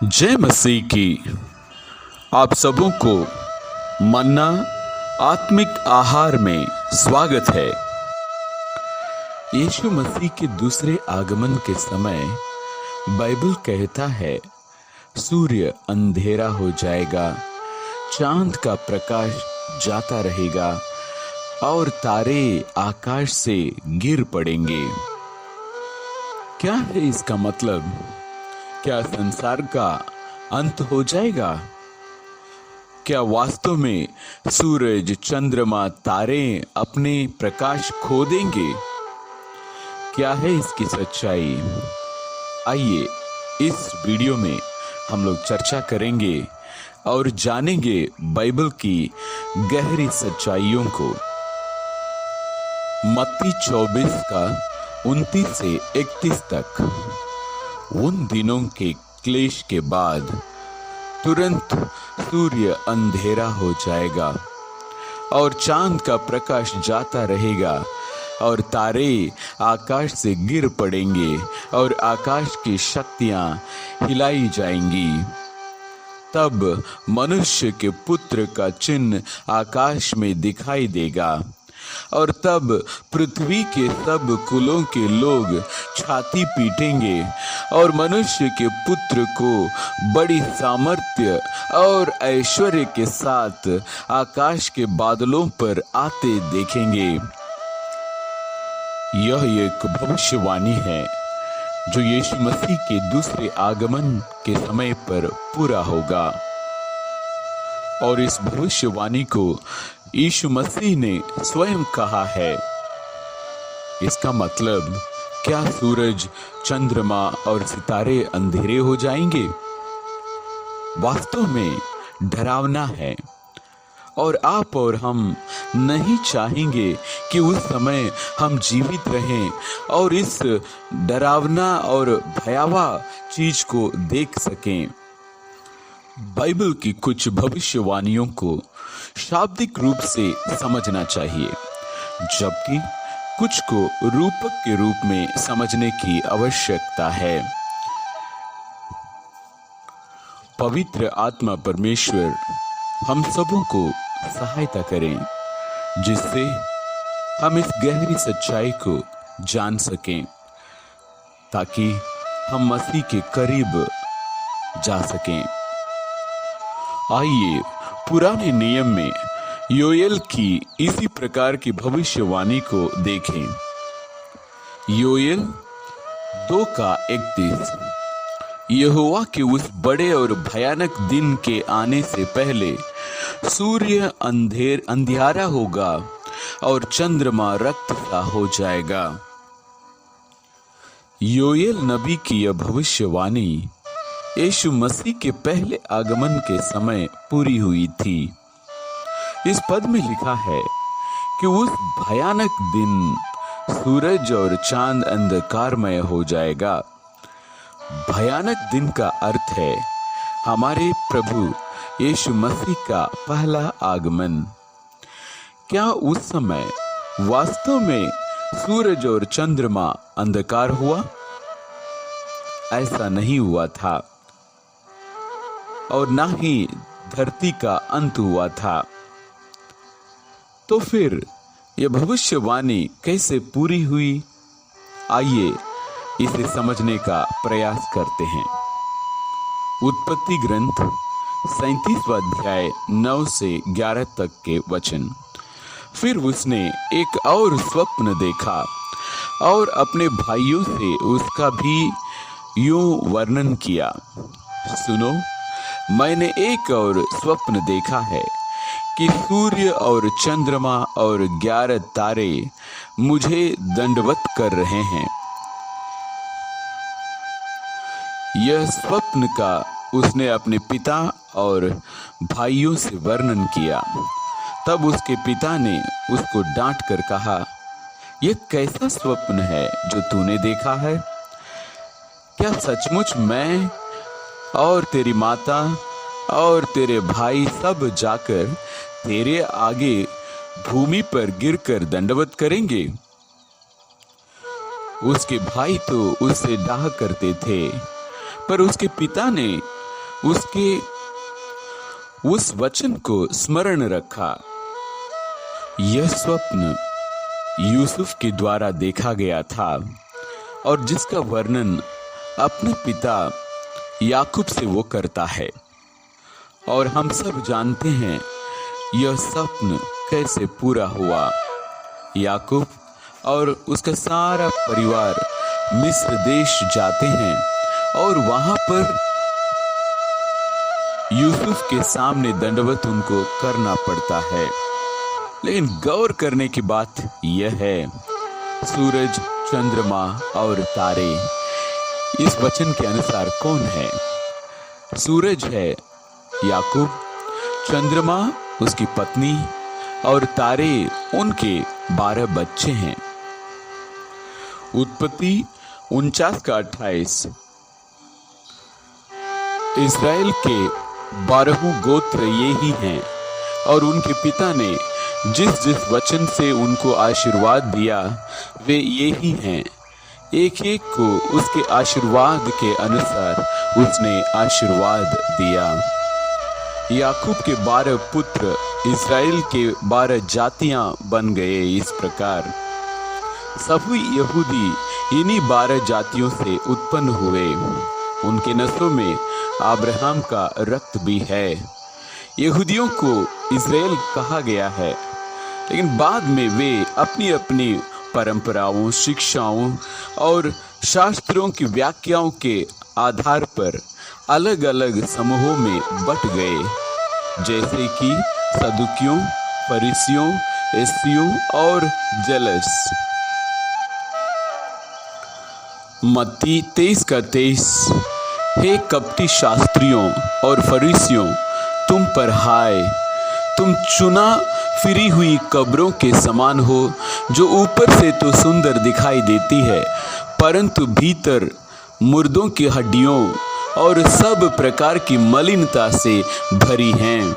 जय मसीह की। आप सबों को मन्ना आत्मिक आहार में स्वागत है। यीशु मसीह के दूसरे आगमन के समय बाइबल कहता है, सूर्य अंधेरा हो जाएगा, चांद का प्रकाश जाता रहेगा और तारे आकाश से गिर पड़ेंगे। क्या है इसका मतलब? क्या संसार का अंत हो जाएगा? क्या वास्तव में सूरज, चंद्रमा, तारे अपने प्रकाश खो देंगे? क्या है इसकी सच्चाई? आइए इस वीडियो में हम लोग चर्चा करेंगे और जानेंगे बाइबल की गहरी सच्चाइयों को। मत्ती 24 का 29 से 31 तक। उन दिनों के क्लेश के बाद तुरंत सूर्य अंधेरा हो जाएगा और चांद का प्रकाश जाता रहेगा और तारे आकाश से गिर पड़ेंगे और आकाश की शक्तियां हिलाई जाएंगी। तब मनुष्य के पुत्र का चिन्ह आकाश में दिखाई देगा और तब पृथ्वी के सब कुलों के लोग छाती पीटेंगे और मनुष्य के पुत्र को बड़ी सामर्थ्य और ऐश्वर्य के साथ आकाश के बादलों पर आते देखेंगे। यह एक भविष्यवाणी है जो यीशु मसीह के दूसरे आगमन के समय पर पूरा होगा। और इस भविष्यवाणी को यीशु मसीह ने स्वयं कहा है। इसका मतलब क्या सूरज, चंद्रमा और सितारे अंधेरे हो जाएंगे? वास्तव में डरावना है और आप और हम नहीं चाहेंगे कि उस समय हम जीवित रहें और इस डरावना और भयावह चीज को देख सकें। बाइबल की कुछ भविष्यवाणियों को शाब्दिक रूप से समझना चाहिए, जबकि कुछ को रूपक के रूप में समझने की आवश्यकता है। पवित्र आत्मा परमेश्वर हम सबों को सहायता करें, जिससे हम इस गहरी सच्चाई को जान सकें, ताकि हम मसीह के करीब जा सकें। आइए पुराने नियम में योएल की इसी प्रकार की भविष्यवाणी को देखें। योएल 2 का 31। यहोवा के उस बड़े और भयानक दिन के आने से पहले सूर्य अंधियारा होगा और चंद्रमा रक्त सा हो जाएगा। योएल नबी की यह भविष्यवाणी यीशु मसीह के पहले आगमन के समय पूरी हुई थी। इस पद में लिखा है कि उस भयानक दिन सूरज और चांद अंधकारमय हो जाएगा। भयानक दिन का अर्थ है हमारे प्रभु यीशु मसीह का पहला आगमन। क्या उस समय वास्तव में सूरज और चंद्रमा अंधकार हुआ? ऐसा नहीं हुआ था और ना ही धरती का अंत हुआ था। तो फिर यह भविष्यवाणी कैसे पूरी हुई? आइए इसे समझने का प्रयास करते हैं। उत्पत्ति ग्रंथ 37वां अध्याय 9 से 11 तक के वचन। फिर उसने एक और स्वप्न देखा और अपने भाइयों से उसका भी यूं वर्णन किया। सुनो, मैंने एक और स्वप्न देखा है कि सूर्य और चंद्रमा और 11 तारे मुझे दंडवत कर रहे हैं। यह स्वप्न का उसने अपने पिता और भाइयों से वर्णन किया। तब उसके पिता ने उसको डांट कर कहा, यह कैसा स्वप्न है जो तूने देखा है? क्या सचमुच मैं और तेरी माता और तेरे भाई सब जाकर तेरे आगे भूमि पर गिरकर दंडवत करेंगे? उसके भाई तो उससे डाह करते थे, पर उसके पिता ने उसके उस वचन को स्मरण रखा। यह स्वप्न यूसुफ के द्वारा देखा गया था और जिसका वर्णन अपने पिता याकूब से वो करता है। और हम सब जानते हैं यह स्वप्न कैसे पूरा हुआ। याकूब और उसका सारा परिवार मिस्र देश जाते हैं और वहां पर यूसुफ के सामने दंडवत उनको करना पड़ता है। लेकिन गौर करने की बात यह है, सूरज, चंद्रमा और तारे इस वचन के अनुसार कौन है? सूरज है याकूब, चंद्रमा उसकी पत्नी और तारे उनके 12 बच्चे हैं। उत्पत्ति 49:28। इस्राएल के 12 गोत्र ये ही हैं और उनके पिता ने जिस जिस वचन से उनको आशीर्वाद दिया वे ये ही हैं। एक एक को उसके आशीर्वाद के अनुसार उसने आशीर्वाद दिया। याकूब के 12 पुत्र इस्राएल के 12 जातियां बन गए। इस प्रकार सभी यहूदी इन्हीं 12 जातियों से उत्पन्न हुए। उनके नस्लों में अब्राहम का रक्त भी है। यहूदियों को इस्राएल कहा गया है, लेकिन बाद में वे अपनी अपनी परंपराओं, शिक्षाओं और शास्त्रों की व्याख्याओं के आधार पर अलग अलग समूहों में बट गए, जैसे कि सदुकियों, फरीसियों, एस्सियों और जेलस। मत्ती 23:23। हे कपटी शास्त्रियों और फरीसियों, तुम पर हाय, तुम चुना फिरी हुई कब्रों के समान हो, जो ऊपर से तो सुंदर दिखाई देती है परंतु भीतर मुर्दों की हड्डियों और सब प्रकार की मलिनता से भरी हैं।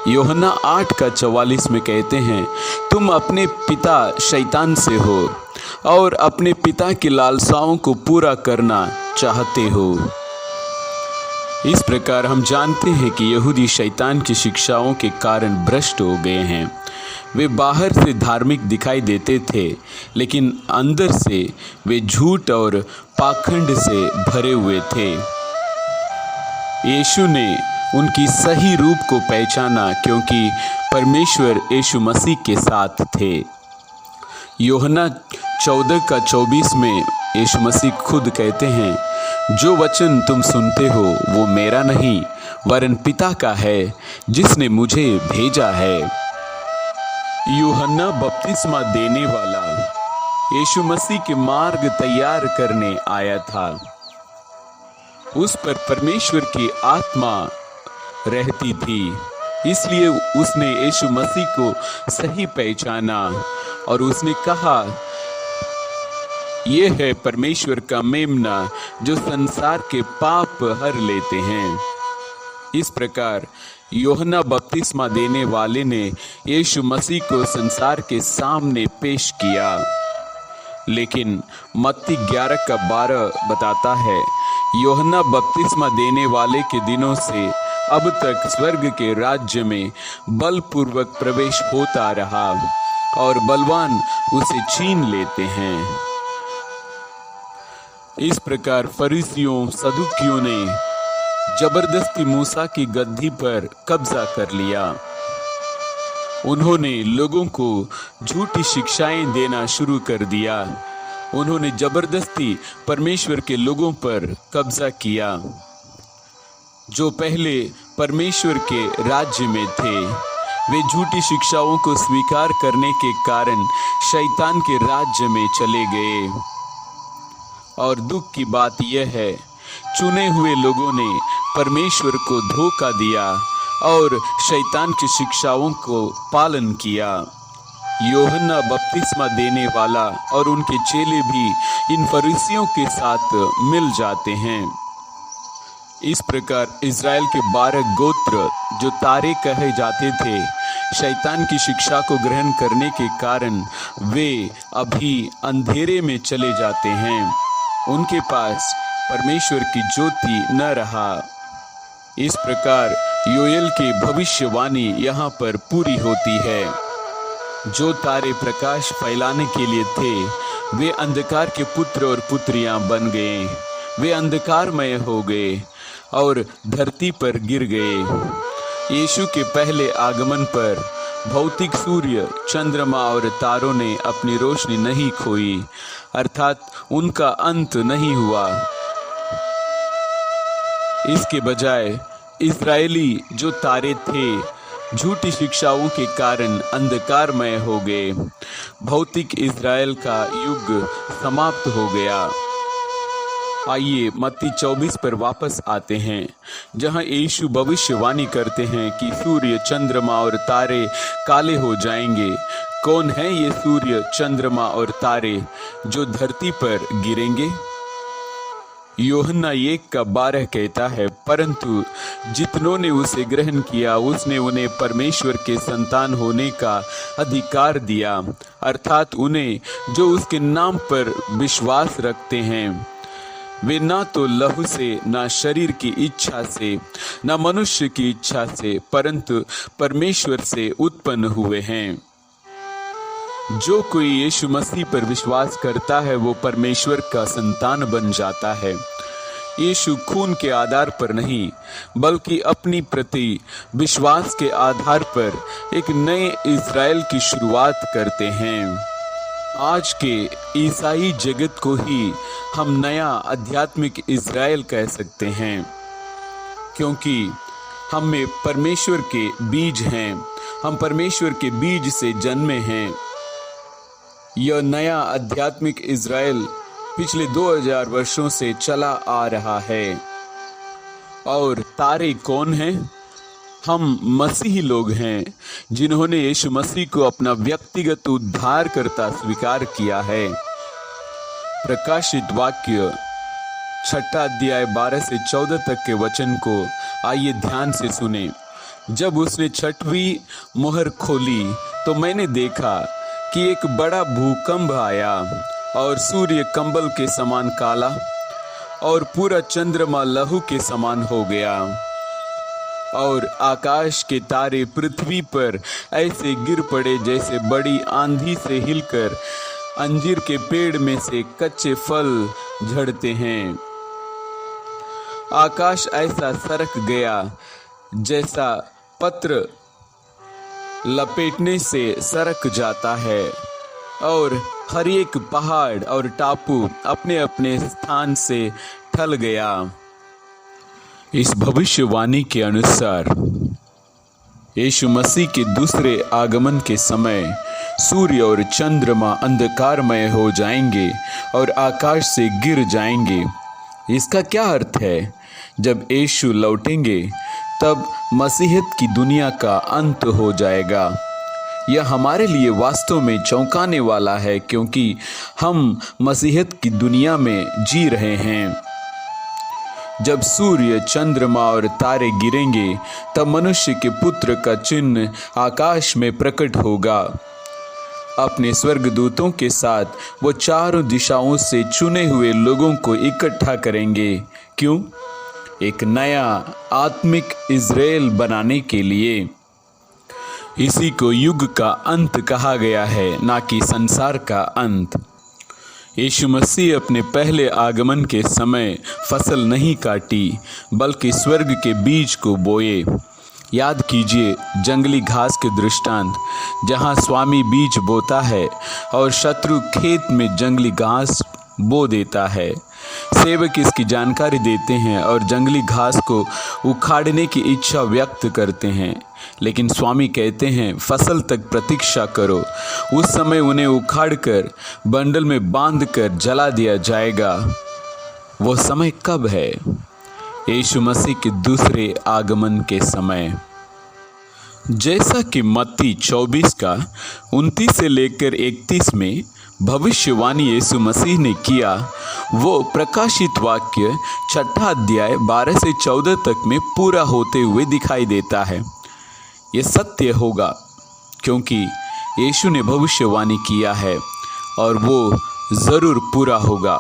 यूहन्ना 8:44 में कहते हैं, तुम अपने पिता शैतान से हो और अपने पिता की लालसाओं को पूरा करना चाहते हो। इस प्रकार हम जानते हैं कि यहूदी शैतान की शिक्षाओं के कारण भ्रष्ट हो गए हैं। वे बाहर से धार्मिक दिखाई देते थे, लेकिन अंदर से वे झूठ और पाखंड से भरे हुए थे। यीशु ने उनकी सही रूप को पहचाना क्योंकि परमेश्वर यीशु मसीह के साथ थे। यूहन्ना 14:24 में यीशु मसीह खुद कहते हैं, जो वचन तुम सुनते हो वो मेरा नहीं वरन पिता का है जिसने मुझे भेजा है। यूहन्ना बपतिस्मा देने वाला यीशु मसीह के मार्ग तैयार करने आया था। उस पर परमेश्वर की आत्मा रहती थी, इसलिए उसने यीशु मसीह को सही पहचाना और उसने कहा, यह है परमेश्वर का मेमना जो संसार के पाप हर लेते हैं। इस प्रकार यूहन्ना बपतिस्मा देने वाले ने यीशु मसीह को संसार के सामने पेश किया। लेकिन मत्ती 11:12 बताता है, यूहन्ना बपतिस्मा देने वाले के दिनों से अब तक स्वर्ग के राज्य में बलपूर्वक प्रवेश होता रहा और बलवान उसे छीन लेते हैं। इस प्रकार फरीसियों, सदुकियों ने जबरदस्ती मूसा की गद्दी पर कब्जा कर लिया। उन्होंने लोगों को झूठी शिक्षाएं देना शुरू कर दिया। उन्होंने जबरदस्ती परमेश्वर के लोगों पर कब्जा किया जो पहले परमेश्वर के राज्य में थे। वे झूठी शिक्षाओं को स्वीकार करने के कारण शैतान के राज्य में चले गए। और दुख की बात यह है, चुने हुए लोगों ने परमेश्वर को धोखा दिया और शैतान की शिक्षाओं को पालन किया। यूहन्ना बपतिस्मा देने वाला और उनके चेले भी इन फरीसियों के साथ मिल जाते हैं। इस प्रकार इज़राइल के 12 गोत्र जो तारे कहे जाते थे, शैतान की शिक्षा को ग्रहण करने के कारण वे अभी अंधेरे में चले जाते हैं। उनके पास परमेश्वर की ज्योति न रहा। इस प्रकार योएल की भविष्यवाणी यहाँ पर पूरी होती है। जो तारे प्रकाश फैलाने के लिए थे वे अंधकार के पुत्र और पुत्रियां बन गए। वे अंधकारमय हो गए और धरती पर गिर गए। यीशु के पहले आगमन पर भौतिक सूर्य, चंद्रमा और तारों ने अपनी रोशनी नहीं खोई, अर्थात उनका अंत नहीं हुआ। इसके बजाय इस्राएली जो तारे थे झूठी शिक्षाओं के कारण अंधकारमय हो गए। भौतिक इस्राएल का युग समाप्त हो गया। आइए मत्ती 24 पर वापस आते हैं, जहां यीशु भविष्यवाणी करते हैं कि सूर्य, चंद्रमा और तारे काले हो जाएंगे। कौन है ये सूर्य, चंद्रमा और तारे जो धरती पर गिरेंगे? यूहन्ना 1:12 कहता है, परंतु जितनों ने उसे ग्रहण किया उसने उन्हें परमेश्वर के संतान होने का अधिकार दिया, अर्थात उन्हें जो उसके नाम पर विश्वास रखते हैं। वे ना तो लहू से, ना शरीर की इच्छा से, ना मनुष्य की इच्छा से, परंतु परमेश्वर से उत्पन्न हुए हैं। जो कोई यीशु मसीह पर विश्वास करता है वो परमेश्वर का संतान बन जाता है। यीशु खून के आधार पर नहीं बल्कि अपनी प्रति विश्वास के आधार पर एक नए इज़राइल की शुरुआत करते हैं। आज के ईसाई जगत को ही हम नया आध्यात्मिक इज़राइल कह सकते हैं, क्योंकि हम में परमेश्वर के बीज हैं। हम परमेश्वर के बीज से जन्मे हैं। यह नया आध्यात्मिक इज़राइल पिछले 2000 वर्षों से चला आ रहा है। और तारे कौन हैं? हम मसीही लोग हैं जिन्होंने यीशु मसीह को अपना व्यक्तिगत उद्धारकर्ता स्वीकार किया है। प्रकाशित वाक्य 6 अध्याय 12 से 14 तक के वचन को आइए ध्यान से सुने। जब उसने 6वीं मुहर खोली तो मैंने देखा कि एक बड़ा भूकंप आया और सूर्य कंबल के समान काला और पूरा चंद्रमा लहू के समान हो गया और आकाश के तारे पृथ्वी पर ऐसे गिर पड़े जैसे बड़ी आंधी से हिलकर अंजीर के पेड़ में से कच्चे फल झड़ते हैं। आकाश ऐसा सरक गया जैसा पत्र लपेटने से सरक जाता है और हर एक पहाड़ और टापू अपने अपने स्थान से ढल गया। इस भविष्यवाणी के अनुसार यीशु मसीह के दूसरे आगमन के समय सूर्य और चंद्रमा अंधकारमय हो जाएंगे और आकाश से गिर जाएंगे। इसका क्या अर्थ है? जब यीशु लौटेंगे तब मसीहत की दुनिया का अंत हो जाएगा। यह हमारे लिए वास्तव में चौंकाने वाला है, क्योंकि हम मसीहत की दुनिया में जी रहे हैं। जब सूर्य, चंद्रमा और तारे गिरेंगे तब मनुष्य के पुत्र का चिन्ह आकाश में प्रकट होगा। अपने स्वर्गदूतों के साथ वो चारों दिशाओं से चुने हुए लोगों को इकट्ठा करेंगे। क्यों? एक नया आत्मिक इज़राइल बनाने के लिए। इसी को युग का अंत कहा गया है, ना कि संसार का अंत। यीशु मसीह अपने पहले आगमन के समय फसल नहीं काटी बल्कि स्वर्ग के बीज को बोए। याद कीजिए जंगली घास के दृष्टांत, जहां स्वामी बीज बोता है और शत्रु खेत में जंगली घास बो देता है। सेवक इसकी जानकारी देते हैं और जंगली घास को उखाड़ने की इच्छा व्यक्त करते हैं, लेकिन स्वामी कहते हैं फसल तक प्रतीक्षा करो। उस समय उन्हें उखाड़कर बंडल में बांधकर जला दिया जाएगा। वो समय कब है? यीशु मसीह के दूसरे आगमन के समय। जैसा कि मत्ती 24 का 29 से लेकर 31 में भविष्यवाणी यीशु मसीह ने किया, वो प्रकाशित वाक्य 6 अध्याय 12 से 14 तक में पूरा होते हुए दिखाई देता है। ये सत्य होगा क्योंकि यीशु ने भविष्यवाणी किया है और वो ज़रूर पूरा होगा।